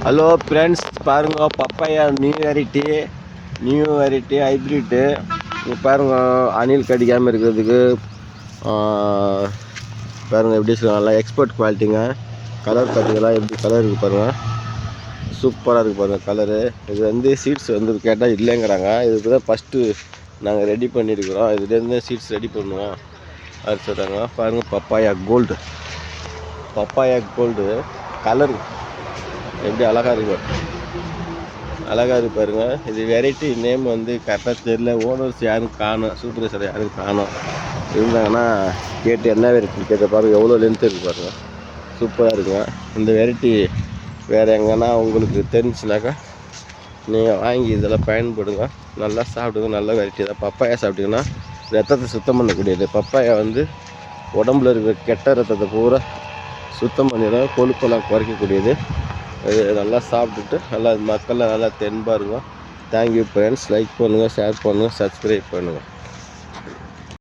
Hello friends, பாருங்க papaya new variety hybrid. இங்கே பாருங்க, அணில் கடிக்காமல் இருக்கிறதுக்கு பாருங்கள் எப்படி சொல்லுவாங்க, நல்லா எக்ஸ்போர்ட் குவாலிட்டிங்க. கலர் பார்த்தீங்கன்னா எப்படி கலர் இருக்குது பாருங்கள், சூப்பராக இருக்குது பாருங்கள் கலரு. இது வந்து சீட்ஸ் வந்து கேட்டால் இல்லைங்கிறாங்க. இதுக்கு தான் ஃபஸ்ட்டு நாங்கள் ரெடி பண்ணியிருக்கிறோம். இதுலேருந்து சீட்ஸ் ரெடி பண்ணுவோம் அது சொல்கிறாங்க. பாருங்கள் பப்பாயா கோல்டு கலர் எப்படி அழகாக இருக்கு பாருங்க. இது வெரைட்டி நேம் வந்து கரெக்டாக தெரியல, ஓனர்ஸ் யாரும் காணும், சூப்பர்வைசர் யாரும் காணும். இருந்தாங்கன்னா கேட்டு என்ன வெரைட்டி கேட்ட பாருங்கள், எவ்வளோ லென்த் இருக்குது பாருங்கள், சூப்பராக இருக்குங்க. இந்த வெரைட்டி வேறு எங்கன்னா உங்களுக்கு தெரிஞ்சுனாக்கா நீங்கள் வாங்கி இதெல்லாம் பயன்படுங்க, நல்லா சாப்பிடுங்க. நல்ல வெரைட்டி தான். பப்பாயா சாப்பிட்டிங்கன்னா ரத்தத்தை சுத்தம் பண்ணக்கூடியது. பப்பாயா வந்து உடம்புல இருக்கிற கெட்ட ரத்தத்தை பூரா சுத்தம் பண்ணிடும், கொழுப்பெல்லாம் குறைக்கக்கூடியது. இது நல்லா சாப்பிட்டுட்டு நல்லா மக்கள்லாம் நல்லா தென்பாருங்க. Thank you friends. லைக் பண்ணுங்கள், ஷேர் பண்ணுங்கள், சப்ஸ்கிரைப் பண்ணுங்கள்.